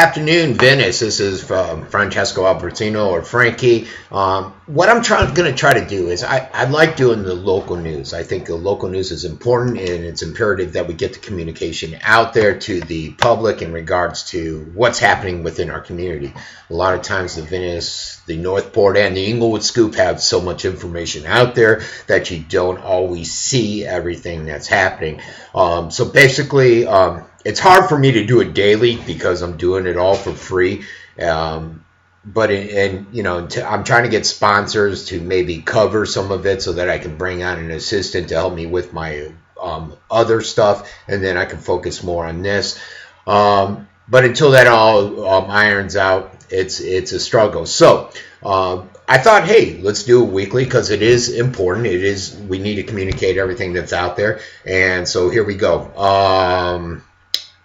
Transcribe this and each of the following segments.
afternoon, Venice. This is Francesco Abbruzzino, or Frankie. What I'm going to try to do is I like doing the local news. I think the local news is important, and it's imperative that we get the communication out there to the public in regards to what's happening within our community. A lot of times the Venice, the Northport, and the Inglewood Scoop have so much information out there that you don't always see everything that's happening. So basically, it's hard for me to do it daily because I'm doing it all for free. I'm trying to get sponsors to maybe cover some of it so that I can bring on an assistant to help me with my other stuff, and then I can focus more on this. But until that all irons out, it's a struggle. So I thought, hey, let's do it weekly because it is important. We need to communicate everything that's out there, and so here we go.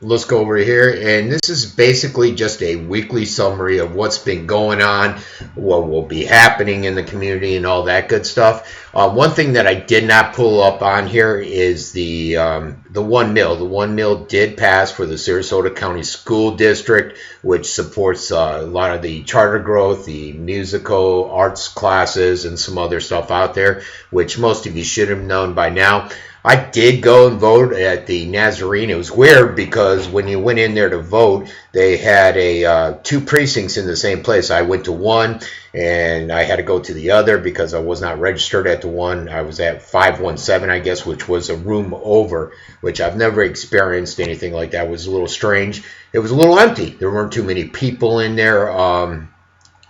Let's go over here, and this is basically just a weekly summary of what's been going on, what will be happening in the community, and all that good stuff. One thing that I did not pull up on here is the 1 mil. The 1 mil did pass for the Sarasota County School District, which supports a lot of the charter growth, the musical arts classes, and some other stuff out there, which most of you should have known by now. I did go and vote at the Nazarene. It was weird because when you went in there to vote, they had two precincts in the same place. I went to one, and I had to go to the other because I was not registered at the one. I was at 517, I guess, which was a room over, which I've never experienced anything like that. It was a little strange. It was a little empty. There weren't too many people in there.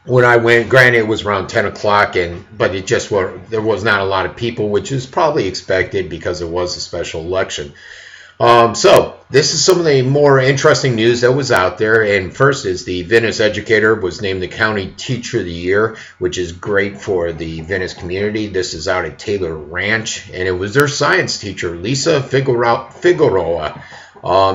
When I went, granted, it was around 10 o'clock, but there was not a lot of people, which is probably expected because it was a special election. So this is some of the more interesting news that was out there. And first is the Venice Educator was named the County Teacher of the Year, which is great for the Venice community. This is out at Taylor Ranch, and it was their science teacher, Lisa Figueroa.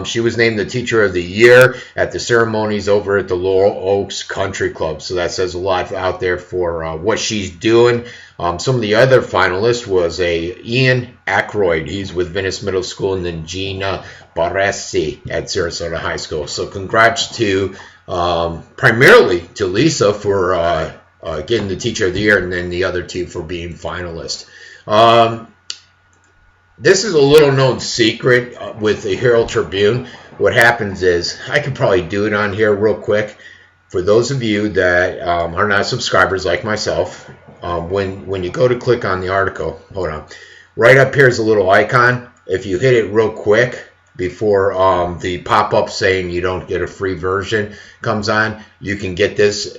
She was named the Teacher of the Year at the ceremonies over at the Laurel Oaks Country Club. So that says a lot out there for what she's doing. Some of the other finalists was Ian Ackroyd. He's with Venice Middle School, and then Gina Barresi at Sarasota High School. So congrats to primarily to Lisa for getting the Teacher of the Year, and then the other two for being finalists. This is a little known secret with the Herald-Tribune. What happens is, I could probably do it on here real quick. For those of you that are not subscribers like myself, when you go to click on the article, hold on, right up here is a little icon. If you hit it real quick before the pop-up saying you don't get a free version comes on, you can get this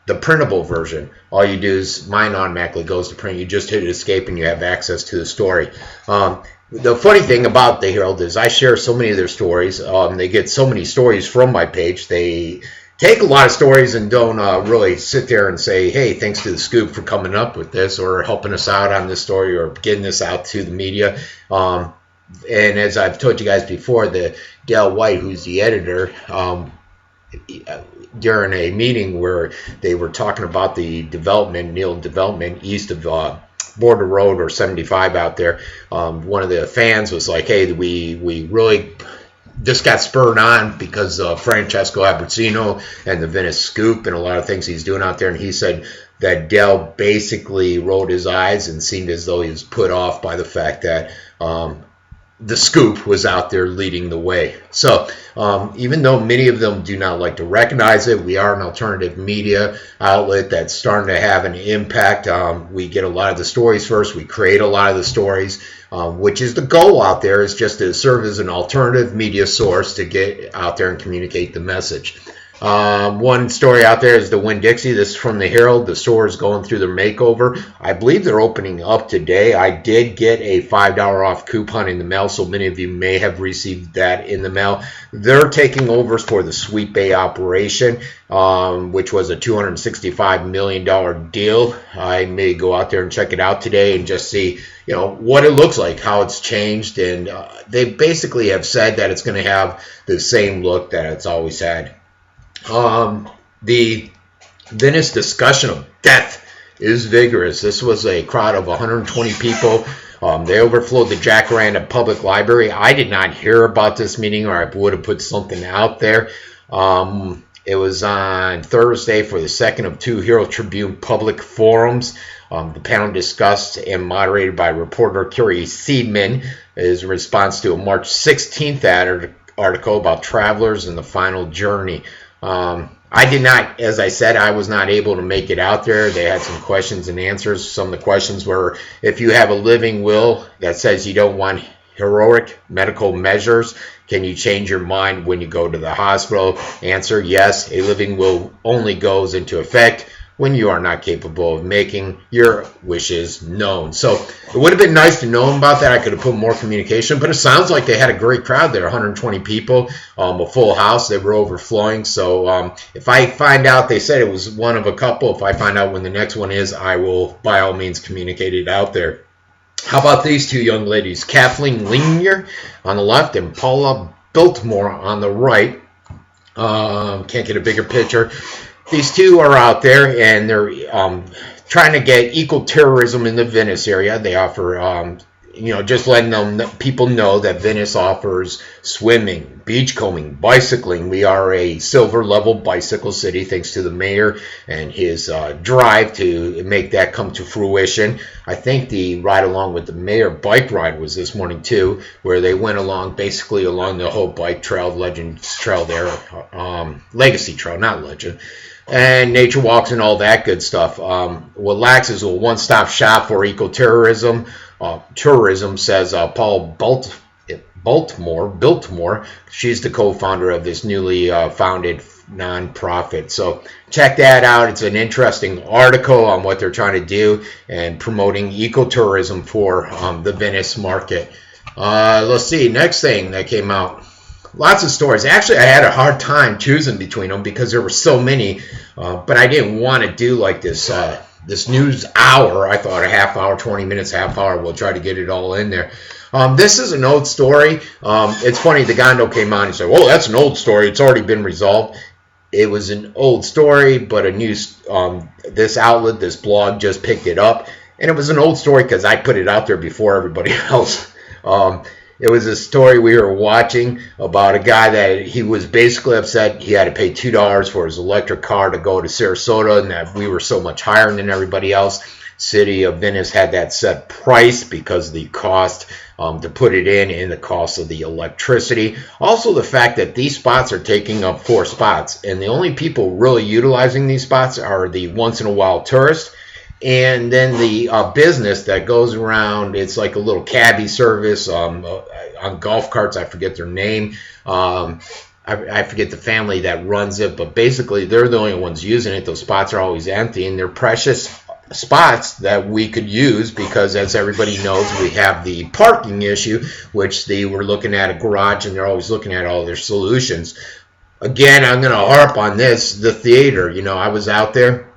the printable version. All you do is mine automatically goes to print. You just hit escape and you have access to the story. The funny thing about the Herald is I share so many of their stories. They get so many stories from my page. They take a lot of stories and don't really sit there and say, hey, thanks to the Scoop for coming up with this or helping us out on this story or getting this out to the media. And as I've told you guys before, the Dale White, who's the editor, during a meeting where they were talking about the development east of Border Road or 75 out there, one of the fans was like, hey, we really just got spurred on because of Francesco Abbruzzino and the Venice Scoop and a lot of things he's doing out there. And he said that Dell basically rolled his eyes and seemed as though he was put off by the fact that the Scoop was out there leading the way. So even though many of them do not like to recognize it, we are an alternative media outlet that's starting to have an impact. We get a lot of the stories first. We create a lot of the stories, which is the goal out there, is just to serve as an alternative media source to get out there and communicate the message. One story out there is the Winn-Dixie. This is from the Herald. The store is going through their makeover. I believe they're opening up today. I did get a $5 off coupon in the mail, so many of you may have received that in the mail. They're taking over for the Sweet Bay operation, which was a $265 million deal. I may go out there and check it out today and just see, what it looks like, how it's changed. And they basically have said that it's going to have the same look that it's always had. The Venice discussion of death is vigorous. This was a crowd of 120 people. They overflowed the Jacaranda Public Library. I did not hear about this meeting, or I would have put something out there. It was on Thursday for the second of two Herald-Tribune public forums. The panel discussed and moderated by reporter Carrie Seidman is a response to a March 16th article about travelers and the final journey. I did not, as I said, I was not able to make it out there. They had some questions and answers. Some of the questions were, if you have a living will that says you don't want heroic medical measures, can you change your mind when you go to the hospital? Answer, yes. A living will only goes into effect when you are not capable of making your wishes known. So it would have been nice to know about that. I could have put more communication, but it sounds like they had a great crowd there, 120 people, a full house. They were overflowing. So if I find out, they said it was one of a couple. If I find out when the next one is, I will by all means communicate it out there. How about these two young ladies, Kathleen Linier on the left and Paula Biltmore on the right? Can't get a bigger picture. These two are out there, and they're trying to get equal terrorism in the Venice area. They offer, just letting people know that Venice offers swimming, beachcombing, bicycling. We are a silver-level bicycle city, thanks to the mayor and his drive to make that come to fruition. I think the ride along with the mayor bike ride was this morning, too, where they went along, basically along the whole bike trail, Legends Trail there, Legacy Trail, not Legend. And nature walks and all that good stuff. What LAX is a one-stop shop for eco-terrorism. Tourism, says Paul Biltmore. She's the co-founder of this newly founded nonprofit. So check that out. It's an interesting article on what they're trying to do and promoting ecotourism for the Venice market. Let's see. Next thing that came out. Lots of stories. Actually, I had a hard time choosing between them because there were so many, but I didn't want to do like this news hour. I thought a half hour, 20 minutes, half hour. We'll try to get it all in there. This is an old story. It's funny. The Gondo came on and said, "Well, that's an old story. It's already been resolved." It was an old story, but this outlet, this blog, just picked it up, and it was an old story because I put it out there before everybody else. It was a story we were watching about a guy that he was basically upset he had to pay $2 for his electric car to go to Sarasota, and that we were so much higher than everybody else. City of Venice had that set price because of the cost to put it in and the cost of the electricity. Also the fact that these spots are taking up 4 spots, and the only people really utilizing these spots are the once-in-a-while tourists. And then the business that goes around, it's like a little cabbie service on golf carts. I forget their name. I forget the family that runs it, but basically they're the only ones using it. Those spots are always empty, and they're precious spots that we could use because, as everybody knows, we have the parking issue, which they were looking at a garage, and they're always looking at all their solutions. Again, I'm going to harp on this, the theater. I was out there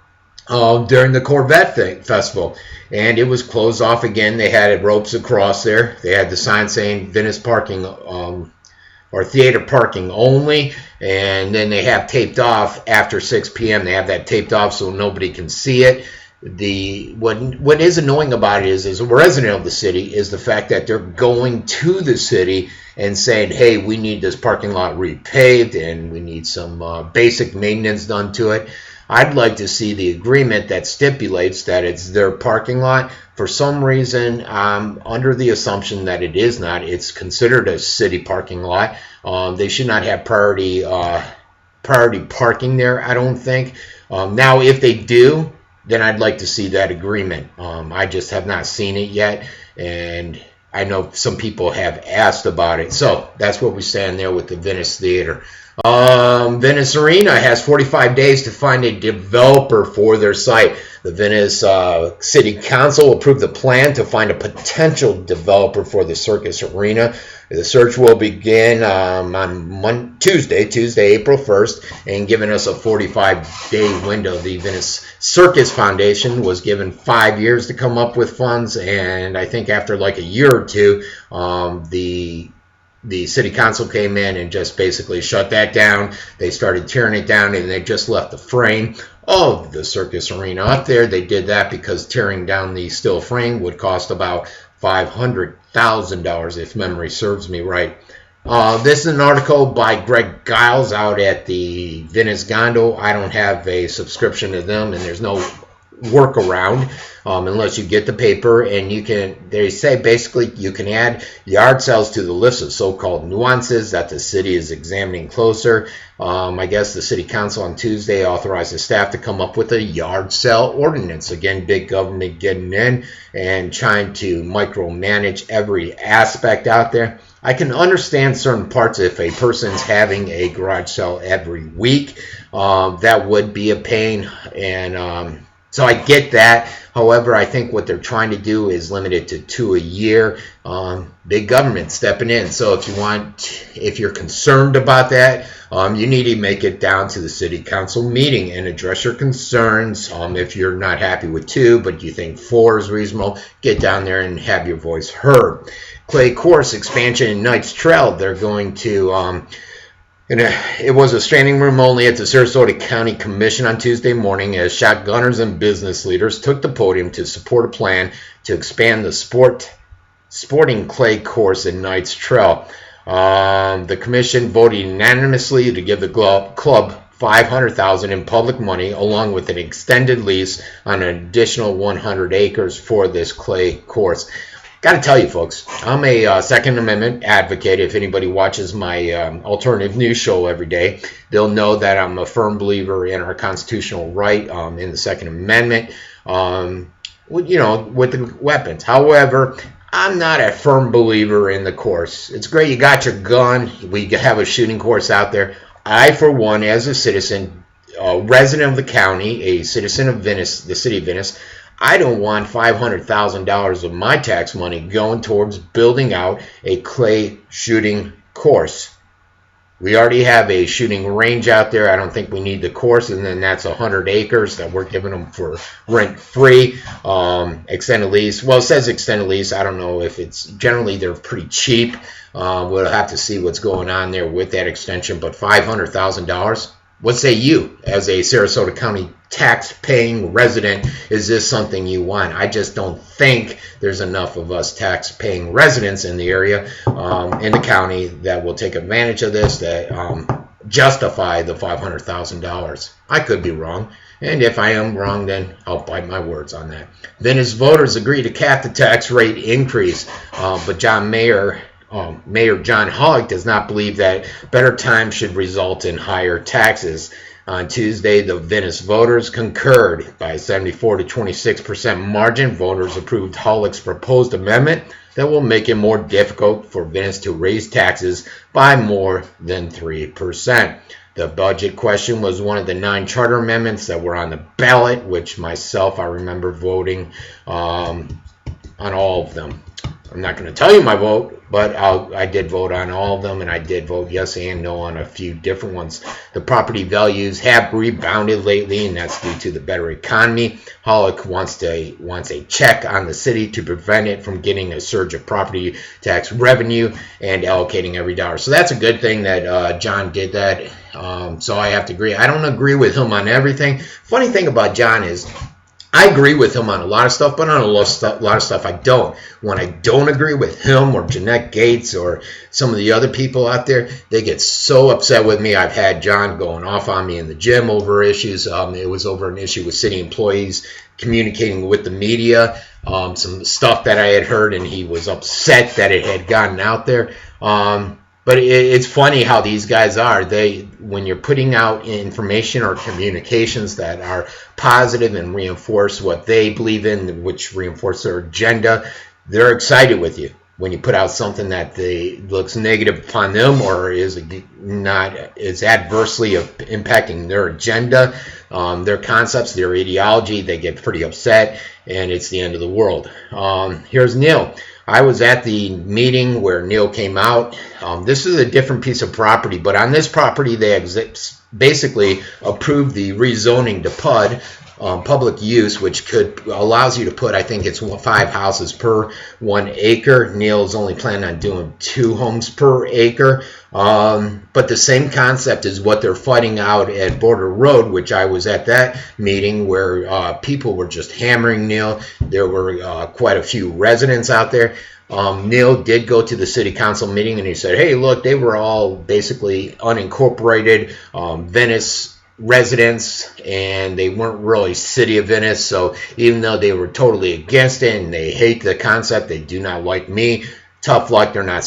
during the Corvette Festival, and it was closed off again. They had ropes across there. They had the sign saying Venice parking or theater parking only, and then they have taped off after 6 p.m. They have that taped off so nobody can see it. What is annoying about it is, as a resident of the city, is the fact that they're going to the city and saying, hey, we need this parking lot repaved and we need some basic maintenance done to it. I'd like to see the agreement that stipulates that it's their parking lot. For some reason, I'm under the assumption that it is not. It's considered a city parking lot. They should not have priority parking there, I don't think. Now, if they do, then I'd like to see that agreement. I just have not seen it yet, and I know some people have asked about it. So that's where we stand there with the Venice Theater. Venice Arena has 45 days to find a developer for their site. The Venice City Council approved the plan to find a potential developer for the Circus Arena. The search will begin on Tuesday, April 1st, and giving us a 45-day window. The Venice Circus Foundation was given 5 years to come up with funds, and I think after like a year or two, the city council came in and just basically shut that down. They started tearing it down, and they just left the frame of the Circus Arena up there. They did that because tearing down the steel frame would cost about $500,000, if memory serves me right. This is an article by Greg Giles out at the Venice Gondo. I don't have a subscription to them, and there's no workaround unless you get the paper. And they say basically you can add yard sales to the list of so-called nuances that the city is examining closer. I guess the city council on Tuesday authorized the staff to come up with a yard sale ordinance. Again, big government getting in and trying to micromanage every aspect out there. I can understand certain parts. If a person's having a garage sale every week, that would be a pain, and so I get that. However, I think what they're trying to do is limit it to 2 a year. Big government stepping in. So if you're concerned about that, you need to make it down to the city council meeting and address your concerns. If you're not happy with 2, but you think 4 is reasonable, get down there and have your voice heard. Clay course expansion in Knights Trail. They're going to it was a standing room only at the Sarasota County Commission on Tuesday morning as shotgunners and business leaders took the podium to support a plan to expand the sporting clay course in Knights Trail. The commission voted unanimously to give the club $500,000 in public money, along with an extended lease on an additional 100 acres for this clay course. Got to tell you, folks, I'm a Second Amendment advocate. If anybody watches my alternative news show every day, they'll know that I'm a firm believer in our constitutional right in the Second Amendment, with the weapons. However, I'm not a firm believer in the course. It's great you got your gun. We have a shooting course out there. I, for one, as a citizen, a resident of the county, a citizen of Venice, the city of Venice, I don't want $500,000 of my tax money going towards building out a clay shooting course. We already have a shooting range out there. I don't think we need the course, and then that's 100 acres that we're giving them for rent-free. Extended lease. Well, it says extended lease. I don't know if it's generally they're pretty cheap. We'll have to see what's going on there with that extension. But $500,000. What say you, as a Sarasota County tax-paying resident? Is this something you want? I just don't think there's enough of us tax-paying residents in the area, in the county, that will take advantage of this, that justify the $500,000. I could be wrong, and if I am wrong, then I'll bite my words on that. Venice voters agree to cap the tax rate increase, but Mayor John Hogg does not believe that better times should result in higher taxes. On Tuesday, the Venice voters concurred by a 74 to 26% margin. Voters approved Hog's proposed amendment that will make it more difficult for Venice to raise taxes by more than 3%. The budget question was one of the 9 charter amendments that were on the ballot, which myself, I remember voting on all of them. I'm not going to tell you my vote, but I did vote on all of them, and I did vote yes and no on a few different ones. The property values have rebounded lately, and that's due to the better economy. Holick wants a check on the city to prevent it from getting a surge of property tax revenue and allocating every dollar. So that's a good thing that John did that. So I have to agree. I don't agree with him on everything. Funny thing about John is, I agree with him on a lot of stuff, but on a lot of stuff I don't. When I don't agree with him or Jeanette Gates or some of the other people out there, they get so upset with me. I've had John going off on me in the gym over issues. It was over an issue with city employees communicating with the media, some stuff that I had heard, and he was upset that it had gotten out there. But it's funny how these guys are. When you're putting out information or communications that are positive and reinforce what they believe in, which reinforce their agenda, they're excited with you. When you put out something that looks negative upon them or is adversely impacting their agenda, their concepts, their ideology, they get pretty upset, and it's the end of the world. Here's Neil. I was at the meeting where Neil came out. This is a different piece of property, but on this property they basically approved the rezoning to PUD. public use, which allows you to put, I think it's 5 houses per 1 acre. Neil's only planning on doing 2 homes per acre. But the same concept is what they're fighting out at Border Road, which I was at that meeting where people were just hammering Neil. There were quite a few residents out there. Neil did go to the city council meeting and he said, hey, look, they were all basically unincorporated Venice residents, and they weren't really city of Venice. So even though they were totally against it and they hate the concept, they do not like me. Tough luck, they're not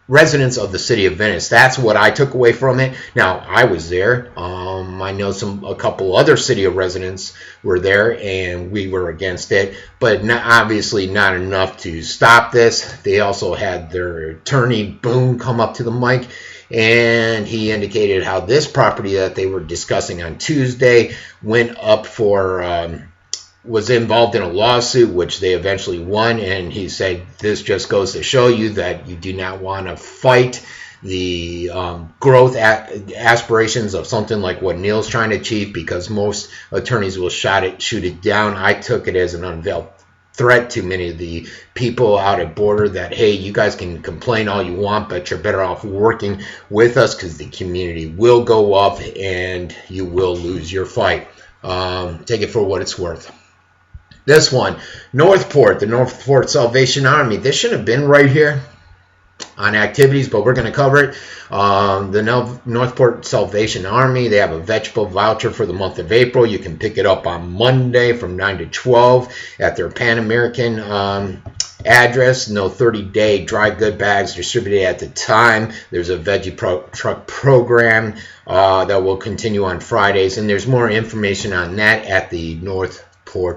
residents of the city of Venice. That's what I took away from it. Now, I was there. I know a couple other city of residents were there, and we were against it, but obviously not enough to stop this. They also had their attorney, Boone, come up to the mic, and he indicated how this property that they were discussing on Tuesday went up for... was involved in a lawsuit, which they eventually won, and he said this just goes to show you that you do not want to fight the growth aspirations of something like what Neil's trying to achieve, because most attorneys will shoot it down. I took it as an unveiled threat to many of the people out at Border that, hey, you guys can complain all you want, but you're better off working with us because the community will go up and you will lose your fight. Take it for what it's worth. This one, Northport, the Northport Salvation Army. This should have been right here on activities, but we're going to cover it. The Northport Salvation Army, they have a vegetable voucher for the month of April. You can pick it up on Monday from 9 to 12 at their Pan American address. No 30-day dry good bags distributed at the time. There's a veggie truck program that will continue on Fridays, and there's more information on that at the Northport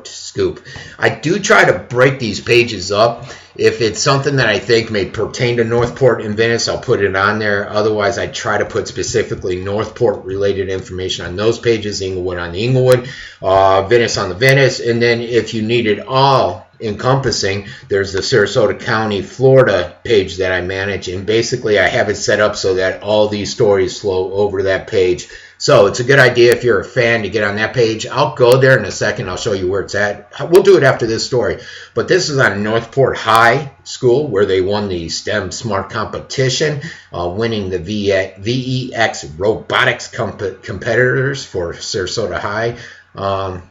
Scoop. I do try to break these pages up. If it's something that I think may pertain to Northport and Venice, I'll put it on there. Otherwise, I try to put specifically Northport related information on those pages, Inglewood on the Inglewood, Venice on the Venice, and then if you need it all encompassing, there's the Sarasota County, Florida page that I manage, and basically I have it set up so that all these stories flow over that page. So it's a good idea if you're a fan to get on that page. I'll go there in a second. I'll show you where it's at. We'll do it after this story. But this is on Northport High School, where they won the STEM Smart competition, winning the VEX robotics competitors for Sarasota High.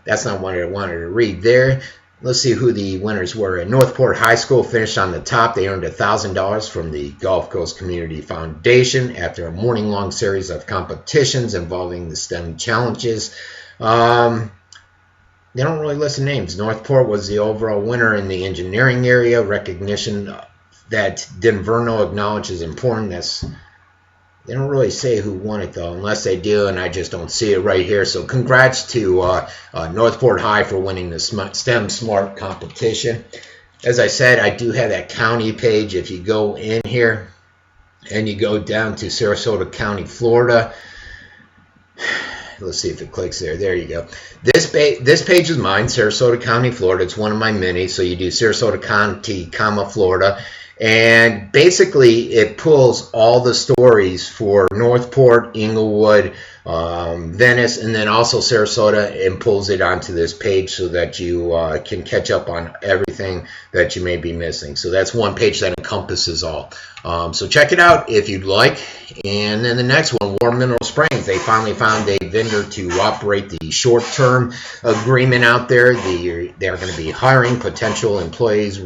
That's not what I wanted to read there. Let's see who the winners were. At Northport High School finished on the top. They earned $1,000 from the Gulf Coast Community Foundation after a morning-long series of competitions involving the STEM challenges. They don't really list the names. Northport was the overall winner in the engineering area. Recognition that Denverno acknowledges important. They don't really say who won it, though, unless they do, and I just don't see it right here. So congrats to Northport High for winning the STEM Smart competition. As I said, I do have that county page. If you go in here and you go down to Sarasota County, Florida, let's see if it clicks there. There you go. This page is mine, Sarasota County, Florida. It's one of my minis. So you do Sarasota County, Florida. And basically, it pulls all the stories for Northport, Inglewood, Venice, and then also Sarasota, and pulls it onto this page so that you can catch up on everything that you may be missing. So that's one page that encompasses all. So check it out if you'd like. And then the next one, War Mineral Springs. They finally found a vendor to operate the short-term agreement out there. They're going to be hiring potential employees.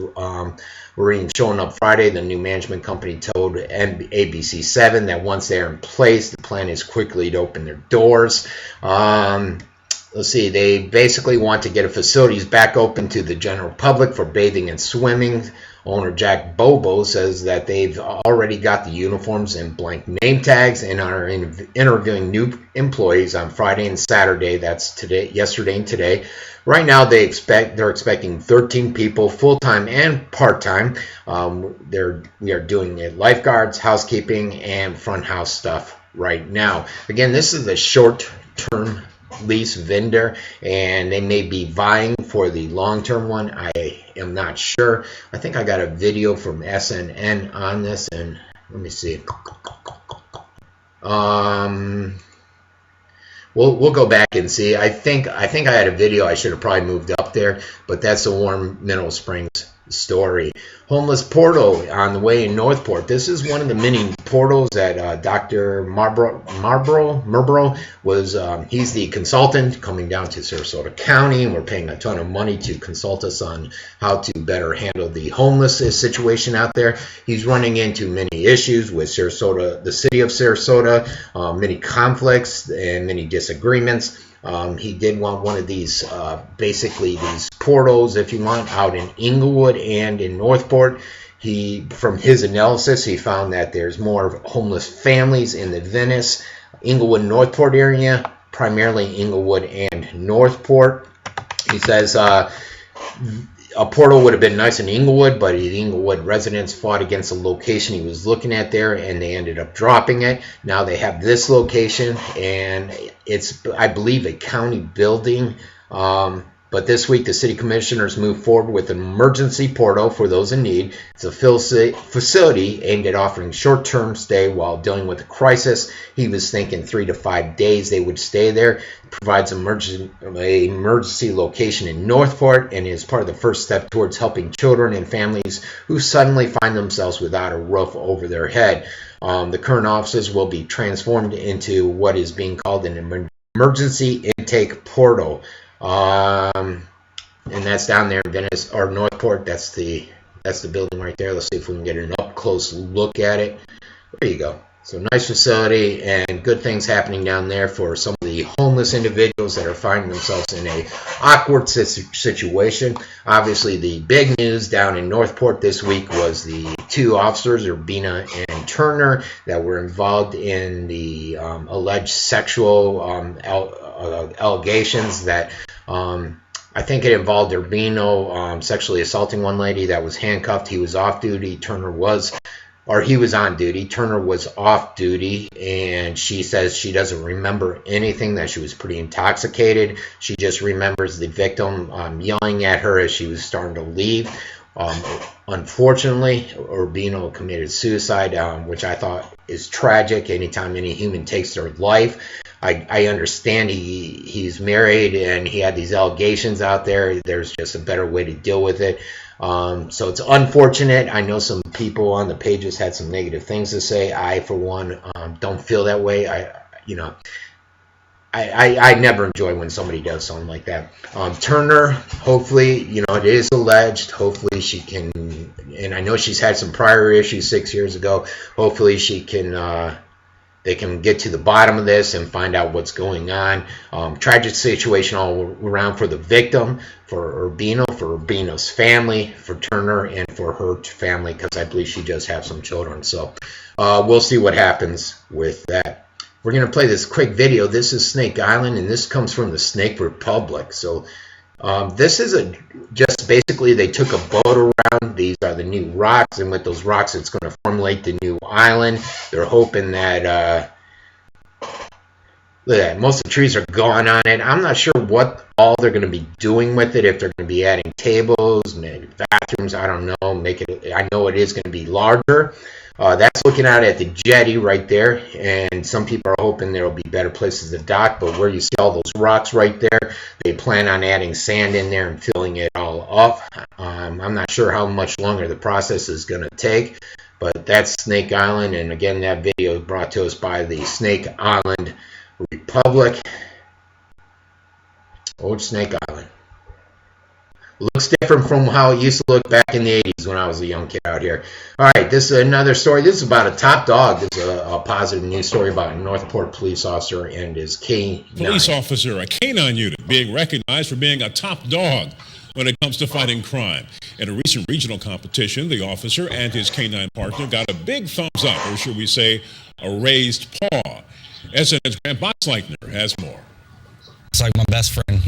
We're even showing up Friday. The new management company told ABC7 that once they're in place, the plan is quickly to open their doors. Let's see, they basically want to get a facilities back open to the general public for bathing and swimming. Owner Jack Bobo says that they've already got the uniforms and blank name tags and are interviewing new employees on Friday and Saturday. That's yesterday and today. Right now, they're expecting 13 people, full-time and part-time. We are doing lifeguards, housekeeping, and front house stuff right now. Again, this is a short-term lease vendor, and they may be vying for the long-term one. I am not sure. I think I got a video from SNN on this, and let me see. We'll go back and see. I think I had a video. I should have probably moved up there, but that's the Warm Mineral Springs story. Homeless portal on the way in Northport. This is one of the many portals that Dr. Marlborough was. He's the consultant coming down to Sarasota County, and we're paying a ton of money to consult us on how to better handle the homeless situation out there. He's running into many issues with Sarasota, the city of Sarasota, many conflicts and many disagreements. He did want one of these, basically these portals, if you want, out in Inglewood and in Northport. From his analysis, he found that there's more homeless families in the Venice, Inglewood, Northport area, primarily Inglewood and Northport. He says a portal would have been nice in Inglewood, but the Inglewood residents fought against the location he was looking at there, and they ended up dropping it. Now they have this location, and it's, I believe, a county building. But this week, the city commissioners moved forward with an emergency portal for those in need. It's a facility aimed at offering short-term stay while dealing with a crisis. He was thinking 3 to 5 days they would stay there. It provides an emergency location in Northport and is part of the first step towards helping children and families who suddenly find themselves without a roof over their head. The current offices will be transformed into what is being called an emergency intake portal. And that's down there in Venice or Northport. That's the building right there. Let's see if we can get an up close look at it. There you go. So nice facility and good things happening down there for some of the homeless individuals that are finding themselves in a awkward situation. Obviously, the big news down in Northport this week was the 2 officers, Urbina and Turner, that were involved in the alleged sexual allegations that I think it involved Urbino sexually assaulting one lady that was handcuffed. He was off duty. He was on duty. Turner was off duty, and she says she doesn't remember anything, that she was pretty intoxicated. She just remembers the victim yelling at her as she was starting to leave. Unfortunately, Urbino committed suicide, which I thought is tragic. Anytime any human takes their life, I understand he's married and he had these allegations out there. There's just a better way to deal with it. So it's unfortunate. I know some people on the pages had some negative things to say. I, for one, don't feel that way. I never enjoy when somebody does something like that. Turner, hopefully, it is alleged. Hopefully she can, and I know she's had some prior issues 6 years ago. Hopefully she can, they can get to the bottom of this and find out what's going on. Tragic situation all around for the victim, for Urbino, for Urbino's family, for Turner, and for her family, because I believe she does have some children. So we'll see what happens with that. We're going to play this quick video. This is Snake Island, and this comes from the Snake Republic. So this is just basically they took a boat around. These are the new rocks, and with those rocks, it's going to formulate the new island. They're hoping that look at that, most of the trees are gone on it. I'm not sure what all they're going to be doing with it. If they're going to be adding tables, maybe bathrooms, I don't know. I know it is going to be larger. That's looking out at the jetty right there, and some people are hoping there will be better places to dock, but where you see all those rocks right there, they plan on adding sand in there and filling it all up. I'm not sure how much longer the process is going to take, but that's Snake Island, and again, that video is brought to us by the Snake Island Republic. Old Snake Island. Looks different from how it used to look back in the 80s when I was a young kid out here. All right, this is another story. This is about a top dog. This is a positive news story about a Northport police officer and his K9. Police officer, a canine unit, being recognized for being a top dog when it comes to fighting crime. In a recent regional competition, the officer and his canine partner got a big thumbs up, or should we say, a raised paw. SNN's Grant Boxleitner has more. It's like my best friend,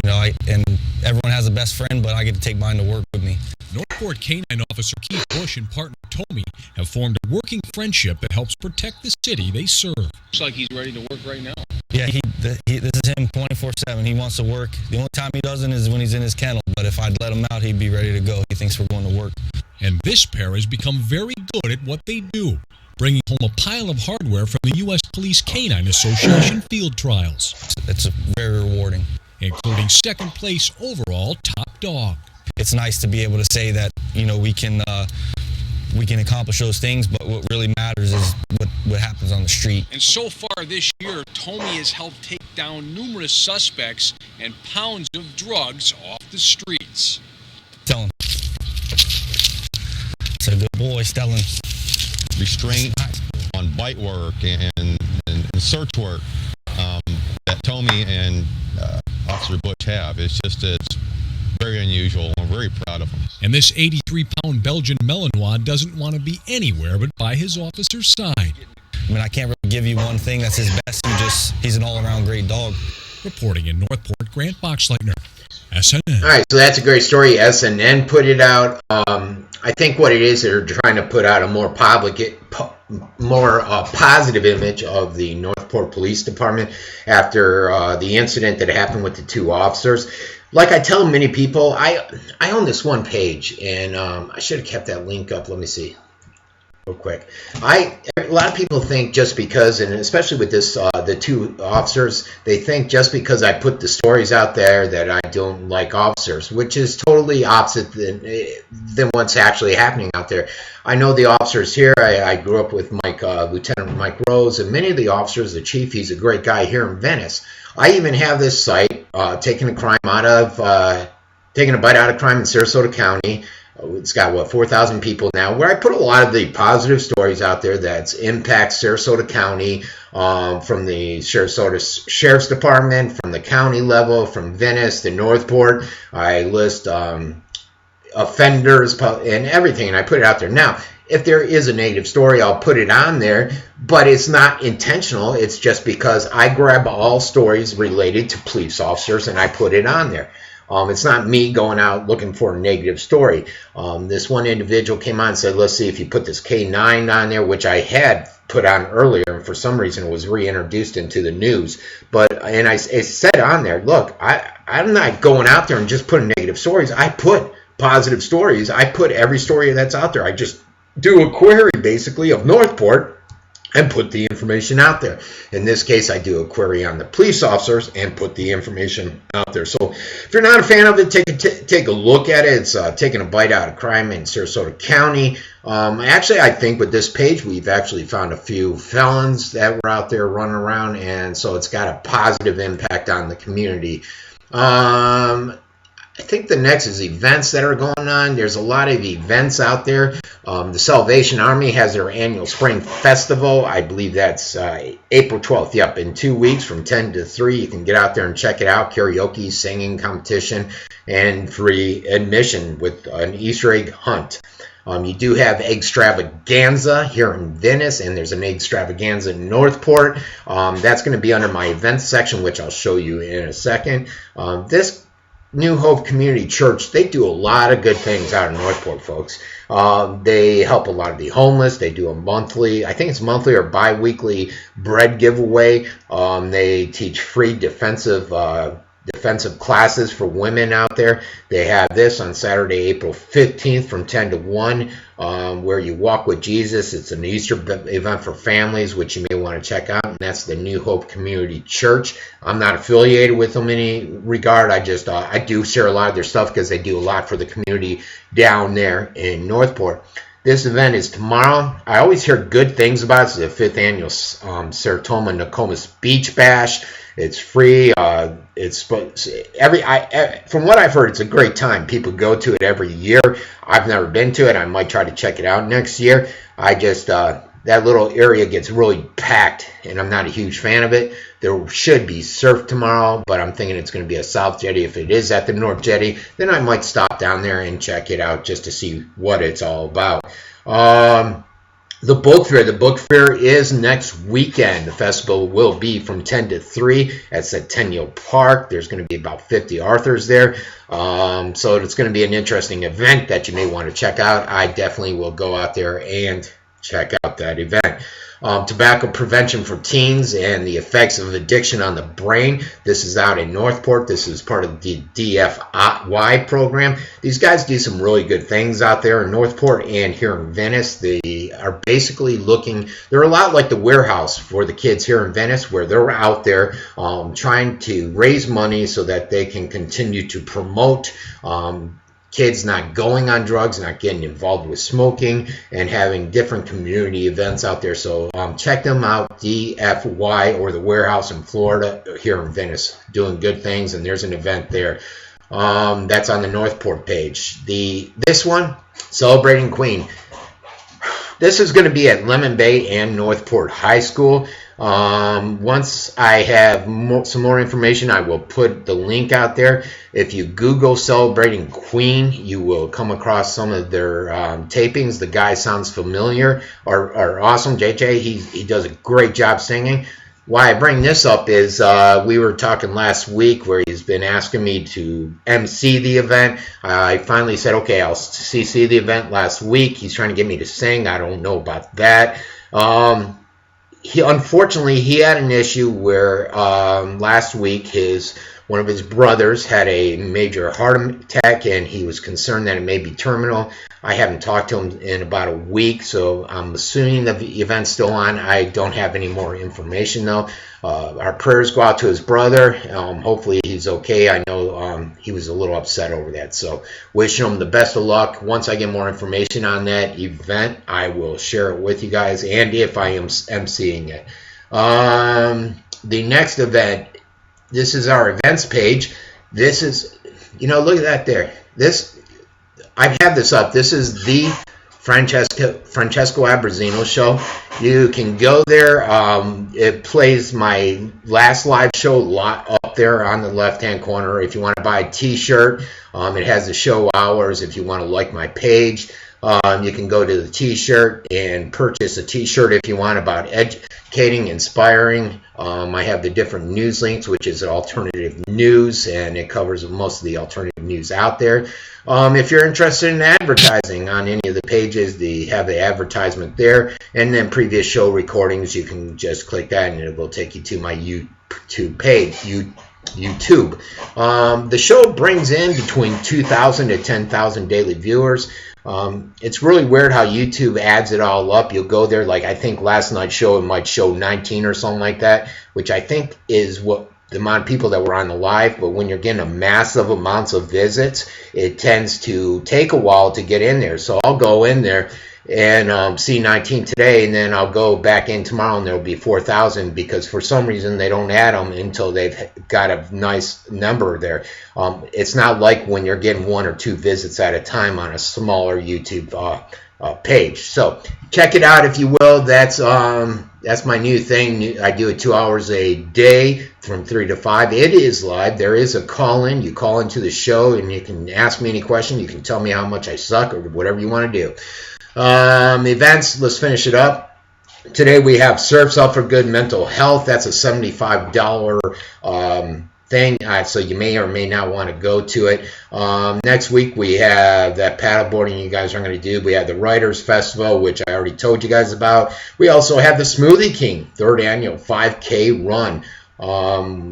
and everyone has a best friend, but I get to take mine to work with me. Northport Canine Officer Keith Bush and partner Tommy have formed a working friendship that helps protect the city they serve. Looks like he's ready to work right now. Yeah, this is him 24/7. He wants to work. The only time he doesn't is when he's in his kennel, but if I'd let him out, he'd be ready to go. He thinks we're going to work. And this pair has become very good at what they do. bringing home a pile of hardware from the U.S. Police Canine Association field trials, It's very rewarding. including second place overall top dog. It's nice to be able to say that, we can accomplish those things, but what really matters is what happens on the street. And so far this year, Tommy has helped take down numerous suspects and pounds of drugs off the streets. Tell him. It's a good boy, Stellan. Restraint on bite work and search work that Tommy and Officer Butch have. It's very unusual. I'm very proud of him. And this 83-pound Belgian Malinois doesn't want to be anywhere but by his officer's side. I mean, I can't really give you one thing that's his best. He's an all-around great dog. Reporting in Northport, Grant Boxleitner, SNN. All right, so that's a great story. SNN put it out. I think what it is, they're trying to put out a more positive image of the Northport Police Department after the incident that happened with the two officers. Like I tell many people, I own this one page, and I should have kept that link up. Let me see real quick. A lot of people think just because, and especially with this, the two officers, they think just because I put the stories out there that I don't like officers, which is totally opposite than what's actually happening out there. I know the officers here. I grew up with Lieutenant Mike Rose, and many of the officers, the chief, he's a great guy here in Venice. I even have this site, taking a bite out of crime in Sarasota County. It's got 4,000 people now, where I put a lot of the positive stories out there that impact Sarasota County, from the Sarasota Sheriff's Department, from the county level, from Venice to Northport. I list offenders and everything, and I put it out there. Now, if there is a negative story, I'll put it on there, but it's not intentional. It's just because I grab all stories related to police officers and I put it on there. It's not me going out looking for a negative story. This one individual came on and said, let's see if you put this K9 on there, which I had put on earlier, and for some reason it was reintroduced into the news. And I said on there, look, I'm not going out there and just putting negative stories. I put positive stories. I put every story that's out there. I just do a query basically of Northport and put the information out there. In this case, I do a query on the police officers and put the information out there. So if you're not a fan of it, take a look at it. It's taking a bite out of crime in Sarasota County. Actually, I think with this page, we've actually found a few felons that were out there running around, and so it's got a positive impact on the community. I think the next is events that are going on. There's a lot of events out there. The Salvation Army has their annual spring festival. I believe that's April 12th. Yep, in 2 weeks from 10 to 3. You can get out there and check it out. Karaoke, singing competition, and free admission with an Easter egg hunt. You do have egg extravaganza here in Venice, and there's an egg extravaganza in Northport. That's going to be under my events section, which I'll show you in a second. This New Hope Community Church, they do a lot of good things out in Northport, folks. They help a lot of the homeless. They do a monthly, I think it's monthly or bi-weekly bread giveaway. They teach free defensive classes for women out there. They have this on Saturday, April 15th from 10 to 1, where you walk with Jesus. It's an Easter event for families, which you may want to check out, and that's the New Hope Community Church. I'm not affiliated with them in any regard. I do share a lot of their stuff because they do a lot for the community down there in Northport. This event is tomorrow. I always hear good things about it. It's the 5th annual Saratoga Nokomis Beach Bash. It's free. From what I've heard, it's a great time. People go to it every year. I've never been to it. I might try to check it out next year. That little area gets really packed, and I'm not a huge fan of it. There should be surf tomorrow, but I'm thinking it's going to be a South Jetty. If it is at the North Jetty, then I might stop down there and check it out just to see what it's all about. The book fair is next weekend. The festival will be from 10 to 3 at Centennial Park. There's going to be about 50 authors there. So it's going to be an interesting event that you may want to check out. I definitely will go out there and check out that event. Tobacco prevention for teens and the effects of addiction on the brain. This is out in Northport. This is part of the DFY program. These guys do some really good things out there in Northport and here in Venice. They are basically they're a lot like the warehouse for the kids here in Venice, where they're out there trying to raise money so that they can continue to promote kids not going on drugs, not getting involved with smoking, and having different community events out there. So check them out, DFY, or the Warehouse in Florida, here in Venice, doing good things, and there's an event there. That's on the Northport page. This one, Celebrating Queen. This is going to be at Lemon Bay and Northport High School. Once I have some more information, I will put the link out there. If you Google Celebrating Queen, you will come across some of their tapings. The guy sounds familiar or awesome. JJ, he does a great job singing. Why I bring this up is we were talking last week where he's been asking me to MC the event. I finally said, okay, I'll CC the event last week. He's trying to get me to sing. I don't know about that. Unfortunately, he had an issue where last week one of his brothers had a major heart attack, and he was concerned that it may be terminal. I haven't talked to him in about a week, so I'm assuming the event's still on. I don't have any more information, though. Our prayers go out to his brother. Hopefully he's okay. I know he was a little upset over that, so wishing him the best of luck. Once I get more information on that event, I will share it with you guys, and if I am emceeing it. The next event, this is our events page. This is, look at that there. I've had this up. This is the Francesco Abbruzzino show. You can go there. It plays my last live show up there on the left-hand corner. If you want to buy a T-shirt, it has the show hours. If you want to like my page, you can go to the T-shirt and purchase a T-shirt if you want, about educating, inspiring. I have the different news links, which is alternative news, and it covers most of the alternative news out there. If you're interested in advertising on any of the pages, they have the advertisement there, and then previous show recordings, you can just click that and it will take you to my YouTube page. YouTube. The show brings in between 2,000 to 10,000 daily viewers. It's really weird how YouTube adds it all up. You'll go there, like I think last night's show, it might show 19 or something like that, which I think is what the amount of people that were on the live. But when you're getting a massive amounts of visits, it tends to take a while to get in there. So I'll go in there and see 19 today, and then I'll go back in tomorrow and there'll be 4,000, because for some reason they don't add them until they've got a nice number there. It's not like when you're getting 1 or 2 visits at a time on a smaller YouTube page. So check it out if you will. That's my new thing. I do it 2 hours a day from 3 to 5. It is live. There is a call-in. You call into the show and you can ask me any question. You can tell me how much I suck or whatever you want to do. Events, let's finish it up. Today we have Surfs Up for Good Mental Health. That's a $75 thing, so you may or may not want to go to it. Next week we have that paddleboarding you guys are going to do. We have the Writers Festival, which I already told you guys about. We also have the Smoothie King 3rd annual 5K run,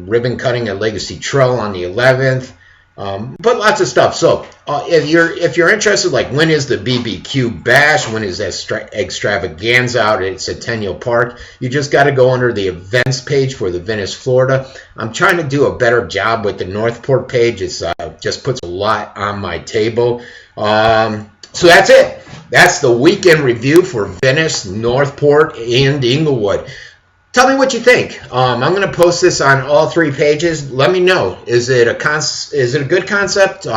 ribbon cutting at Legacy Trail on the 11th. But lots of stuff. So if you're interested, like when is the BBQ Bash, when is that extravaganza out at Centennial Park, you just got to go under the events page for the Venice, Florida. I'm trying to do a better job with the Northport page. It just puts a lot on my table. So that's it. That's the weekend review for Venice, Northport, and Inglewood. Tell me what you think. I'm going to post this on all 3 pages. Let me know. Is it a good concept?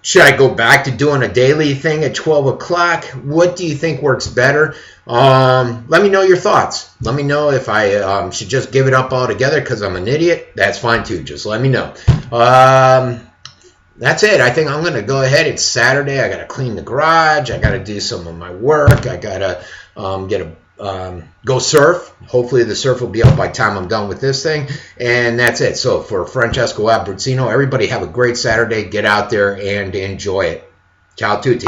Should I go back to doing a daily thing at 12 o'clock? What do you think works better? Let me know your thoughts. Let me know if I should just give it up altogether because I'm an idiot. That's fine too. Just let me know. That's it. I think I'm going to go ahead. It's Saturday. I got to clean the garage. I got to do some of my work. I got to go surf. Hopefully the surf will be up by the time I'm done with this thing. And that's it. So for Francesco Abbruzzino, everybody have a great Saturday. Get out there and enjoy it. Ciao tutti.